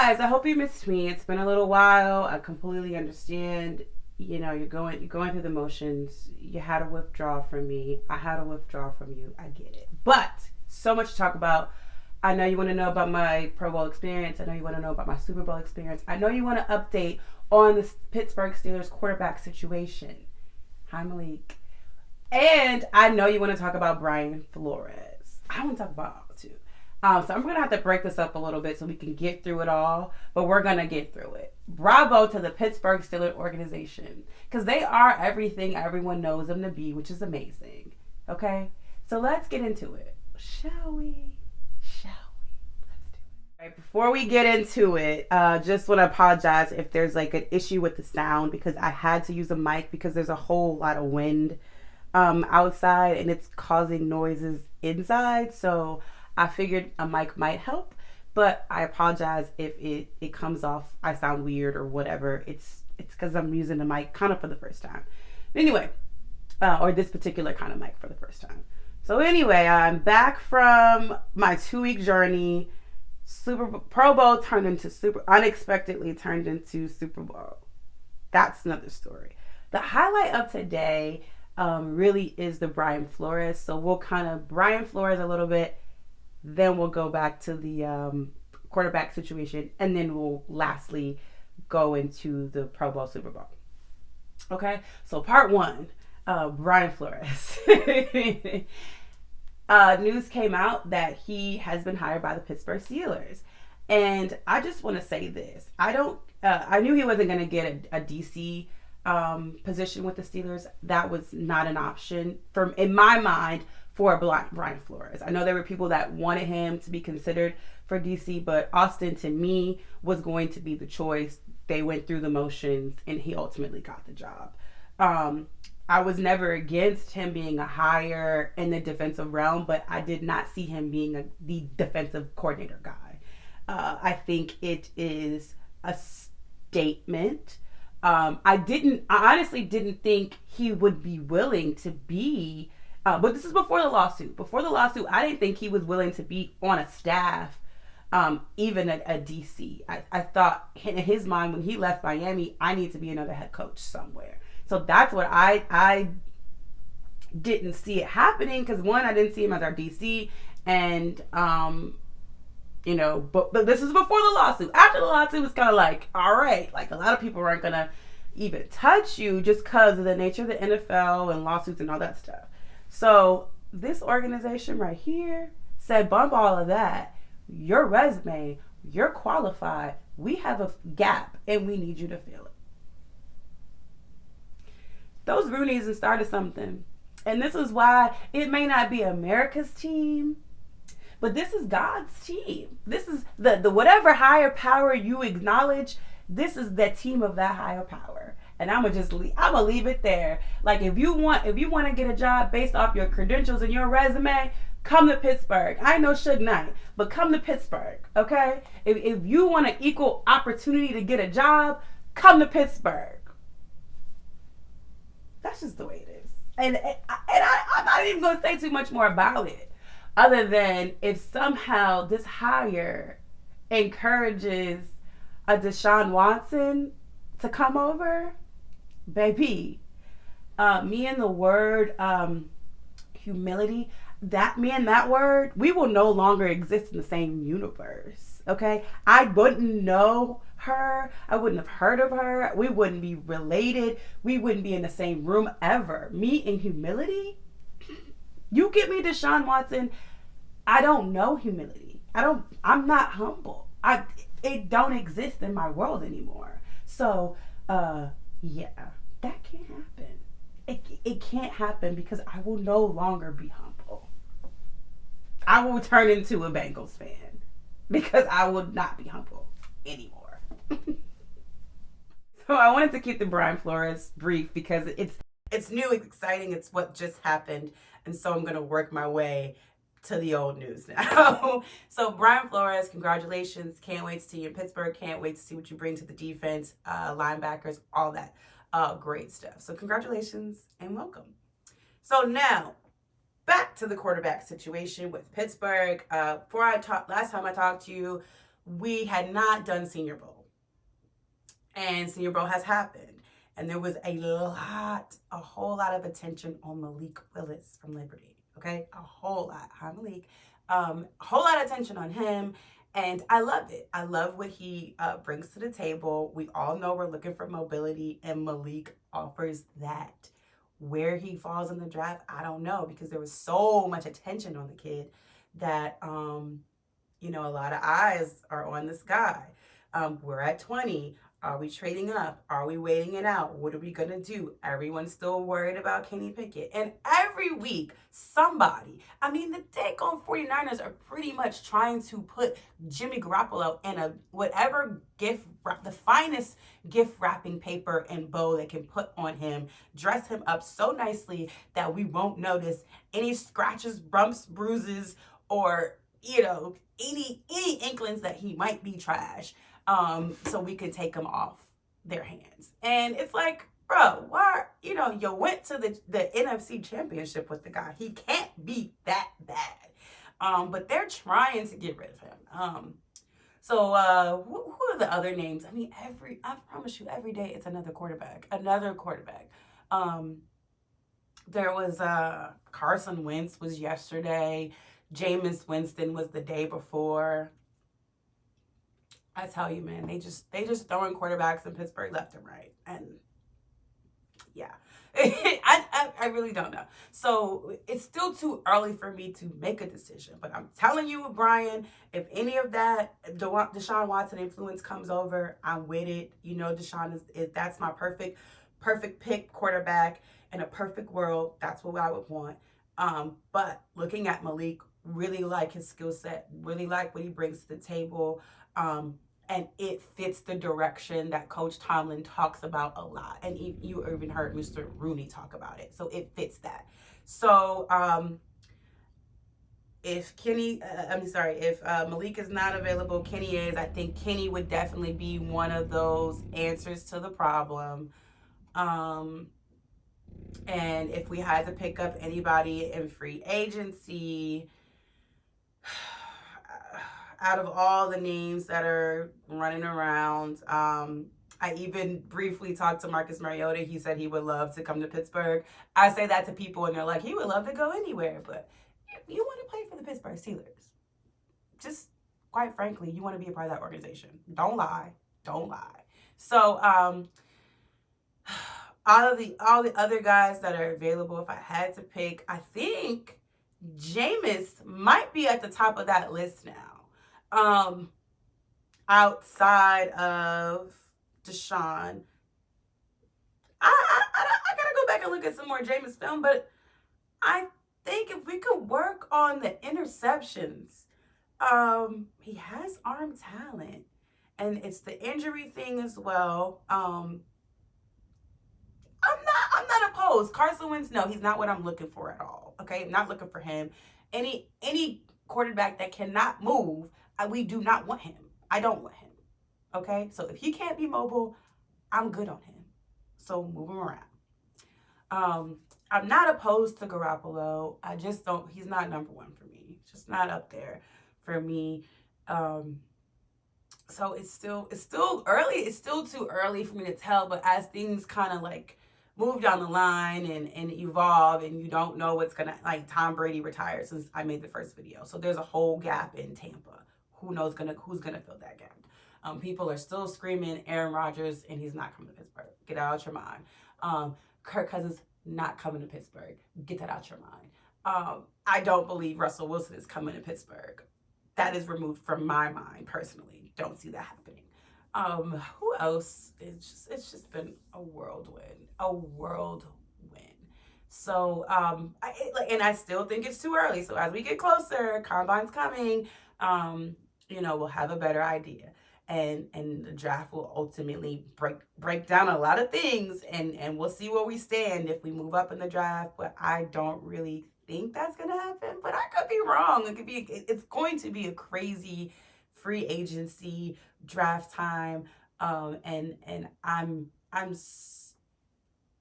guys, I hope you missed me. It's been a little while. I completely understand. You're going through the motions. You had to withdraw from me. I had to withdraw from you. I get it. But so much to talk about. I know you want to know about my Pro Bowl experience. I know you want to know about my Super Bowl experience. I know you want to update on the Pittsburgh Steelers quarterback situation. Hi, Malik. And I know you want to talk about Brian Flores. I want to talk about all too. So I'm going to have to break this up a little bit so we can get through it all, but we're going to get through it. Bravo to the Pittsburgh Steelers organization, because they are everything everyone knows them to be, which is amazing. Okay? So let's get into it. Shall we? Shall we? Let's do it. All right, before we get into it, just want to apologize if there's like an issue with the sound, because I had to use a mic because there's a whole lot of wind outside and it's causing noises inside. So I figured a mic might help, but I apologize if it comes off, I sound weird or whatever. It's because I'm using the mic kind of for the first time. Anyway, or this particular kind of mic for the first time. So anyway, I'm back from my 2-week journey. Pro Bowl unexpectedly turned into Super Bowl. That's another story. The highlight of today really is the Brian Flores. So we'll kind of Brian Flores a little bit. Then we'll go back to the quarterback situation, and then we'll lastly go into the Pro Bowl, Super Bowl. Okay, so part one, Brian Flores. News came out that he has been hired by the Pittsburgh Steelers, and I just want to say this: I knew he wasn't going to get a DC position with the Steelers. That was not an option in my mind for Brian Flores. I know there were people that wanted him to be considered for DC, but Austin, to me, was going to be the choice. They went through the motions, and he ultimately got the job. I was never against him being a hire in the defensive realm, but I did not see him being the defensive coordinator guy. I think it is a statement. I honestly didn't think he would be willing to be but this is before the lawsuit. Before the lawsuit, I didn't think he was willing to be on a staff, even a DC. I thought in his mind when he left Miami, I need to be another head coach somewhere. So that's what I didn't see it happening, because one, I didn't see him as our DC, and but this is before the lawsuit. After the lawsuit, it's kind of like, all right, like a lot of people aren't gonna even touch you just because of the nature of the NFL and lawsuits and all that stuff. So this organization right here said, bump all of that. Your resume, you're qualified. We have a gap and we need you to fill it. Those Roonies have started something. And this is why it may not be America's team, but this is God's team. This is the whatever higher power you acknowledge, this is the team of that higher power. And I'm gonna leave it there. Like if you want to get a job based off your credentials and your resume, come to Pittsburgh. I know Suge Knight, but come to Pittsburgh, okay? If you want an equal opportunity to get a job, come to Pittsburgh. That's just the way it is. And I'm not even gonna say too much more about it, other than if somehow this hire encourages a Deshaun Watson to come over, baby, me and the word humility, that word, we will no longer exist in the same universe, okay? I wouldn't know her. I wouldn't have heard of her. We wouldn't be related. We wouldn't be in the same room ever. Me and humility? You get me Deshaun Watson, I don't know humility. I'm not humble. It don't exist in my world anymore. So, yeah, that can't happen. It can't happen because I will no longer be humble. I will turn into a Bengals fan because I will not be humble anymore. So I wanted to keep the Brian Flores brief because it's new, it's exciting, it's what just happened, and so I'm gonna work my way to the old news now. So Brian Flores, congratulations. Can't wait to see you in Pittsburgh. Can't wait to see what you bring to the defense, linebackers, all that great stuff. So congratulations and welcome. So now back to the quarterback situation with Pittsburgh. Last time I talked to you, we had not done Senior Bowl. And Senior Bowl has happened. And there was a whole lot of attention on Malik Willis from Liberty. Okay? A whole lot. Hi, Malik. A whole lot of attention on him. And I love it. I love what he brings to the table. We all know we're looking for mobility, and Malik offers that. Where he falls in the draft, I don't know, because there was so much attention on the kid that, you know, a lot of eyes are on this guy. We're at 20. Are we trading up? Are we waiting it out? What are we going to do? Everyone's still worried about Kenny Pickett. And every week, somebody, I mean, the daggone 49ers are pretty much trying to put Jimmy Garoppolo in a whatever the finest gift wrapping paper and bow they can put on him, dress him up so nicely that we won't notice any scratches, bumps, bruises, or, you know, any inklings that he might be trash. So we could take them off their hands. And it's like, bro, why, you know, you went to the NFC championship with the guy. He can't be that bad. But they're trying to get rid of him. So who are the other names? I mean, I promise you, every day it's another quarterback. There was Carson Wentz was yesterday. Jameis Winston was the day before. I tell you, man, they just throwing quarterbacks in Pittsburgh left and right. And yeah, I really don't know. So it's still too early for me to make a decision. But I'm telling you, Brian, if any of that Deshaun Watson influence comes over, I'm with it. You know, Deshaun is that's my perfect pick quarterback in a perfect world. That's what I would want. But looking at Malik, really like his skill set, really like what he brings to the table. And it fits the direction that Coach Tomlin talks about a lot. And you even heard Mr. Rooney talk about it. So it fits that. So if Malik is not available, Kenny is. I think Kenny would definitely be one of those answers to the problem. And if we had to pick up anybody in free agency, out of all the names that are running around, I even briefly talked to Marcus Mariota. He said he would love to come to Pittsburgh. I say that to people and they're like, he would love to go anywhere. But you want to play for the Pittsburgh Steelers. Just quite frankly, you want to be a part of that organization. Don't lie. So all the other guys that are available, if I had to pick, I think Jameis might be at the top of that list now. Outside of Deshaun, I gotta go back and look at some more Jameis film, but I think if we could work on the interceptions, he has arm talent, and it's the injury thing as well. I'm not opposed. Carson Wentz, no, he's not what I'm looking for at all. Okay, I'm not looking for him. Any quarterback that cannot move, we do not want him. I don't want him. Okay? So if he can't be mobile, I'm good on him. So move him around. I'm not opposed to Garoppolo. I just don't, he's not number one for me. He's just not up there for me. So it's still early. It's still too early for me to tell, but as things kind of like move down the line and evolve, and you don't know what's gonna, like Tom Brady retired since I made the first video. So there's a whole gap in Tampa. Who knows who's gonna fill that gap? People are still screaming Aaron Rodgers, and he's not coming to Pittsburgh. Get out your mind. Kirk Cousins not coming to Pittsburgh. Get that out your mind. I don't believe Russell Wilson is coming to Pittsburgh. That is removed from my mind personally. Don't see that happening. Who else? It's just been a whirlwind. So, and I still think it's too early. So as we get closer, combine's coming. We'll have a better idea, and the draft will ultimately break down a lot of things, and we'll see where we stand if we move up in the draft. But I don't really think that's gonna happen. But I could be wrong. It's going to be a crazy free agency draft time, and I'm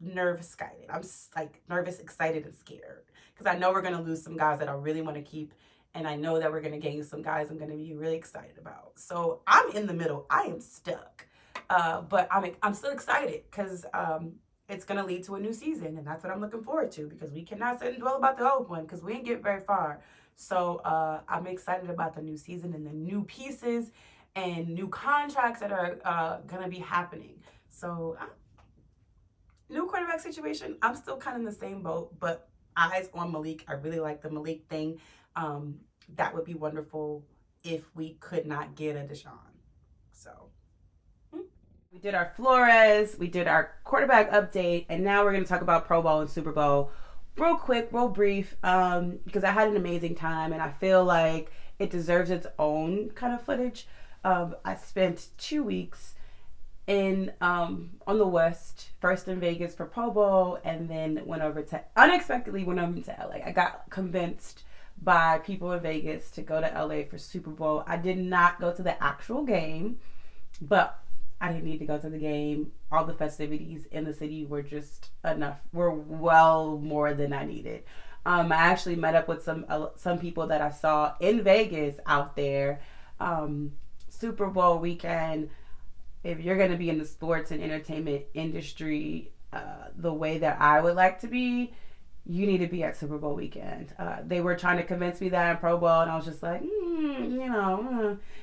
nervous, excited. I'm like nervous, excited, and scared because I know we're gonna lose some guys that I really want to keep And I know that we're going to gain some guys I'm going to be really excited about. So I'm in the middle. I am stuck. But I'm still excited because it's going to lead to a new season. And that's what I'm looking forward to, because we cannot sit and dwell about the old one because we didn't get very far. So I'm excited about the new season and the new pieces and new contracts that are going to be happening. So new quarterback situation, I'm still kind of in the same boat, but eyes on Malik. I really like the Malik thing. That would be wonderful if we could not get a Deshaun. So we did our Flores, we did our quarterback update, and now we're going to talk about Pro Bowl and Super Bowl. Real quick, real brief, because I had an amazing time, and I feel like it deserves its own kind of footage. I spent 2 weeks in on the West, first in Vegas for Pro Bowl, and then unexpectedly went over to LA. I got convinced by people in Vegas to go to LA for Super Bowl. I did not go to the actual game, but I didn't need to go to the game. All the festivities in the city were just enough, were well more than I needed. I actually met up with some people that I saw in Vegas out there. Super Bowl weekend, if you're going to be in the sports and entertainment industry the way that I would like to be, you need to be at Super Bowl weekend. They were trying to convince me that in Pro Bowl, and I was just like,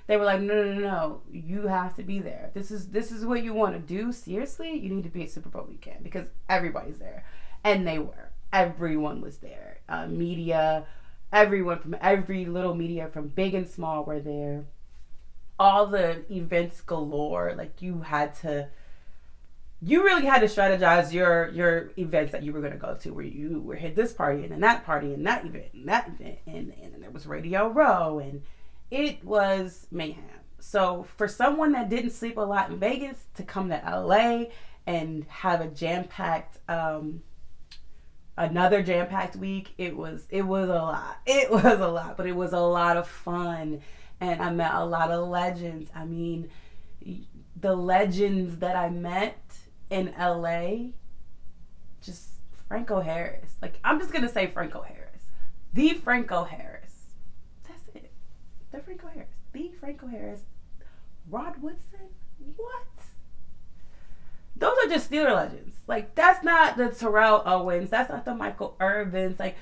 They were like, no, you have to be there. This is what you want to do. Seriously, you need to be at Super Bowl weekend, because everybody's there. And they were. Everyone was there. Media, everyone from every little media, from big and small, were there. All the events galore. Like, you really had to strategize your events that you were going to go to, where you were hit this party and then that party and that event and that event, and then there was Radio Row, and it was mayhem. So for someone that didn't sleep a lot in Vegas to come to LA and have a jam-packed another jam-packed week, it was a lot. It was a lot, but it was a lot of fun, and I met a lot of legends. I mean, the legends that I met in LA, just Franco Harris. Like, I'm just gonna say Franco Harris. The Franco Harris. That's it. The Franco Harris. The Franco Harris. Rod Woodson? What? Those are just Steeler legends. Like, that's not the Terrell Owens. That's not the Michael Irvins. Like,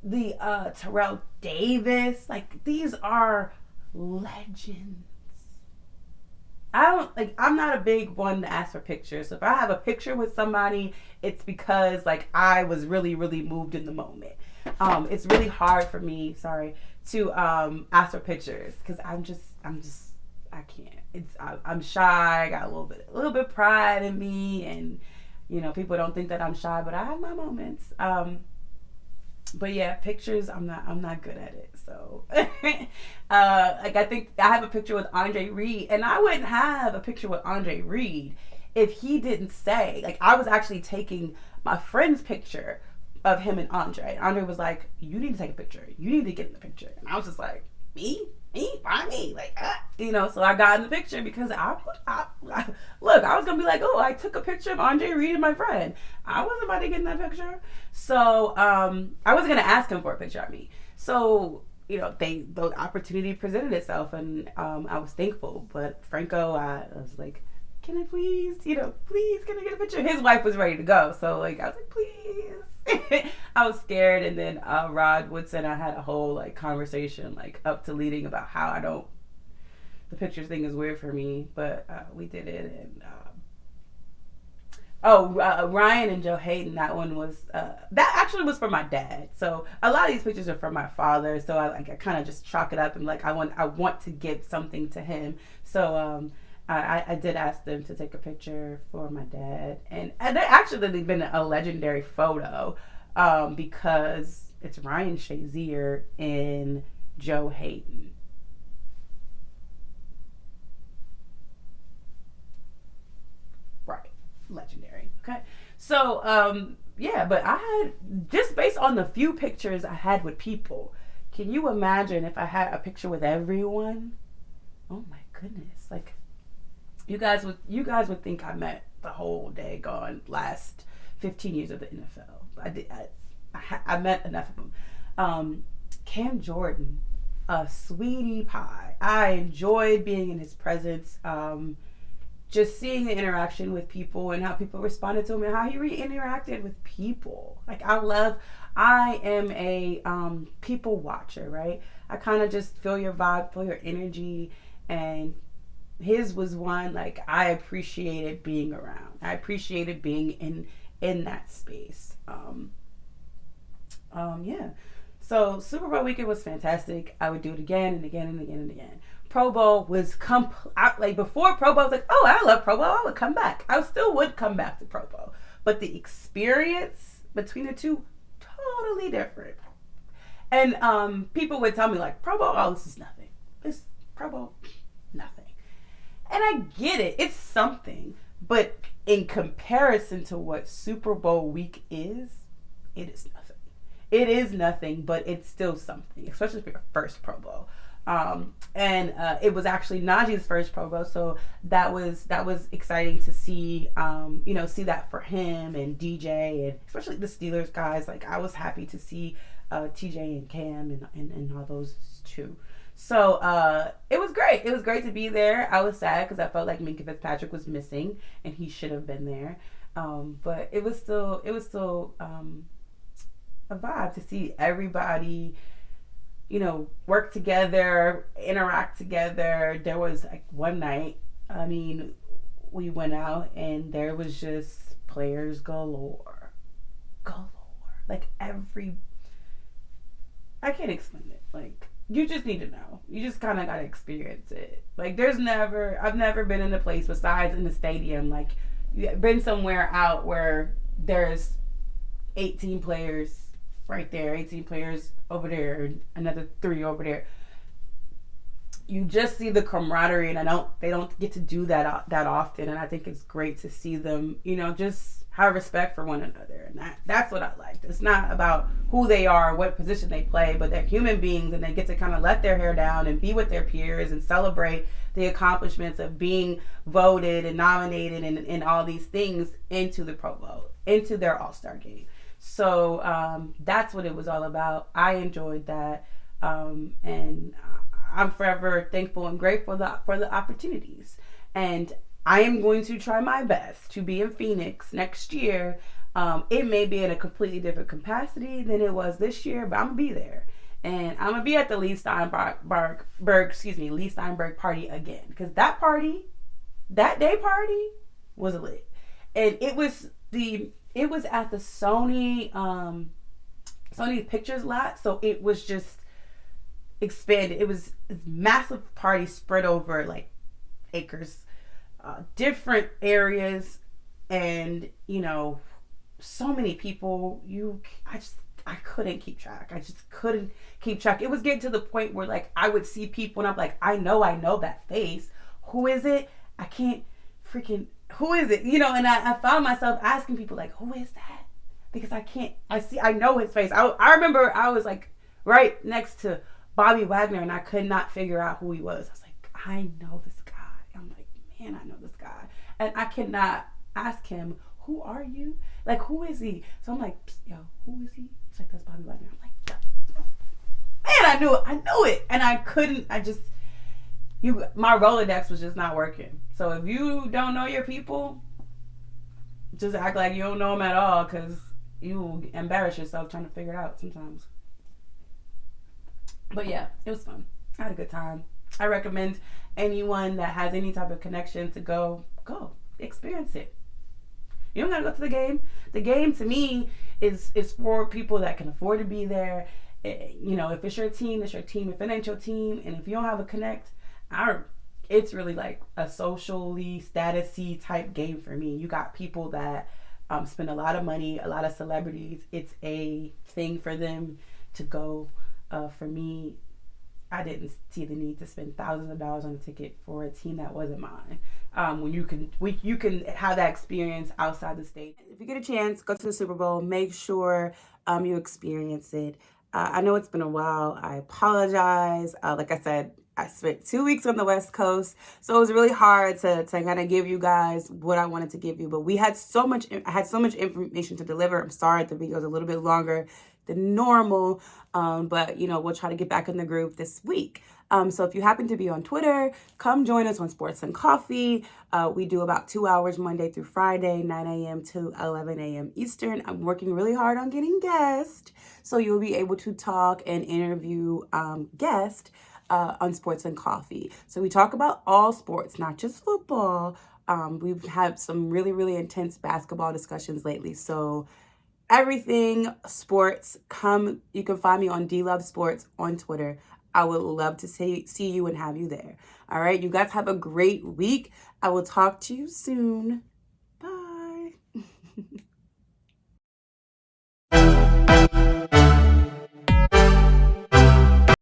the Terrell Davis. Like, these are legends. I'm not a big one to ask for pictures. So if I have a picture with somebody, it's because, like, I was really, really moved in the moment. It's really hard for me, to ask for pictures, because I can't. I'm shy. I got a little bit of pride in me, and people don't think that I'm shy, but I have my moments. But yeah, pictures, I'm not good at it. So I think I have a picture with Andre Reed, and I wouldn't have a picture with Andre Reed if he didn't say, like, I was actually taking my friend's picture of him and Andre. And Andre was like, you need to take a picture. You need to get in the picture. And I was just like, me? Why me? Like, so I got in the picture because I was going to be like, oh, I took a picture of Andre Reed and my friend. I wasn't about to get in that picture. So I wasn't going to ask him for a picture of me. So, the opportunity presented itself, and I was thankful. But Franco, I was like, can I please, please, can I get a picture? His wife was ready to go. So, like, I was like, please. I was scared. And then Rod Woodson, I had a whole, conversation, up to leading about how the pictures thing is weird for me. But we did it. And, Ryan and Joe Hayden, that one was, that actually was for my dad. So a lot of these pictures are from my father. So I kind of just chalk it up and, I want to give something to him. So, I did ask them to take a picture for my dad, and there actually been a legendary photo because it's Ryan Shazier and Joe Hayden. Right, legendary. Okay, so but I had, just based on the few pictures I had with people, can you imagine if I had a picture with everyone? Oh my goodness, You guys would think I met the whole day gone last 15 years of the NFL. I met enough of them. Cam Jordan, a sweetie pie. I enjoyed being in his presence. Just seeing the interaction with people and how people responded to him and how he interacted with people. Like, I am a people watcher, right? I kind of just feel your vibe, feel your energy, and his was one, like, I appreciated being around. I appreciated being in that space. Yeah. So Super Bowl weekend was fantastic. I would do it again and again and again and again. Pro Bowl was like, before Pro Bowl, I was like, oh, I love Pro Bowl. I would come back. I still would come back to Pro Bowl. But the experience between the two, totally different. And people would tell me, like, Pro Bowl, oh, this is nothing. This Pro Bowl, nothing. And I get it. It's something. But in comparison to what Super Bowl week is, it is nothing. It is nothing, but it's still something, especially for your first Pro Bowl. And it was actually Najee's first Pro Bowl, so that was exciting to see. See that for him and DJ, and especially the Steelers guys. Like, I was happy to see TJ and Cam and all those too. So it was great. It was great to be there. I was sad because I felt like Minkah Fitzpatrick was missing, and he should have been there. But it was still a vibe to see everybody, work together, interact together. There was, like, one night, we went out and there was just players galore. Like, I can't explain it. Like, you just need to know. You just kind of got to experience it. Like, I've never been in a place besides in the stadium. Like, you've been somewhere out where there's 18 players right there, 18 players over there, another 3 over there. You just see the camaraderie, and they don't get to do that often. And I think it's great to see them, just have respect for one another. And that's what I liked. It's not about who they are, what position they play, but they're human beings, and they get to kind of let their hair down and be with their peers and celebrate the accomplishments of being voted and nominated and all these things into the Pro Bowl, into their All-Star game. So that's what it was all about. I enjoyed that, and I'm forever thankful and grateful for the opportunities. And I am going to try my best to be in Phoenix next year. It may be in a completely different capacity than it was this year, but I'm gonna be there, and I'm gonna be at the Lee Steinberg party again, because that day party was lit, and it was at the Sony Pictures lot, so it was just expanded. It was a massive party spread over, like, acres, different areas, and so many people. I couldn't keep track. It was getting to the point where, like, I would see people and I'm like, I know that face. Who is it? I can't freaking. Who is it? And I found myself asking people, like, who is that? Because I know his face. I remember I was, like, right next to Bobby Wagner, and I could not figure out who he was. I was like, I know this guy. I'm like, man, I know this guy. And I cannot ask him, who are you? Like, who is he? So I'm like, yo, who is he? It's like, that's Bobby Wagner. I'm like, man, I knew it. And my Rolodex was just not working. So if you don't know your people, just act like you don't know them at all, because you embarrass yourself trying to figure it out sometimes. But yeah, it was fun. I had a good time. I recommend anyone that has any type of connection to go experience it. You don't gotta go to the game. The game, to me, is for people that can afford to be there. If it's your team, it's your team. If it ain't your team, and if you don't have a connect, it's really like a socially status-y type game for me. You got people that spend a lot of money, a lot of celebrities. It's a thing for them to go. For me, I didn't see the need to spend thousands of dollars on a ticket for a team that wasn't mine. When you can have that experience outside the state. If you get a chance, go to the Super Bowl. Make sure you experience it. I know it's been a while. I apologize. Like I said, I spent 2 weeks on the West Coast, so it was really hard to kind of give you guys what I wanted to give you. But I had so much information to deliver. I'm sorry the video was a little bit longer than normal. But, we'll try to get back in the groove this week. So if you happen to be on Twitter, come join us on Sports and Coffee. We do about 2 hours Monday through Friday, 9 a.m. to 11 a.m. Eastern. I'm working really hard on getting guests, so you'll be able to talk and interview guests on Sports and Coffee. So we talk about all sports, not just football. We've had some really, really intense basketball discussions lately. So everything sports, you can find me on DLove Sports on Twitter. I would love to see you and have you there. All right, you guys have a great week. I will talk to you soon.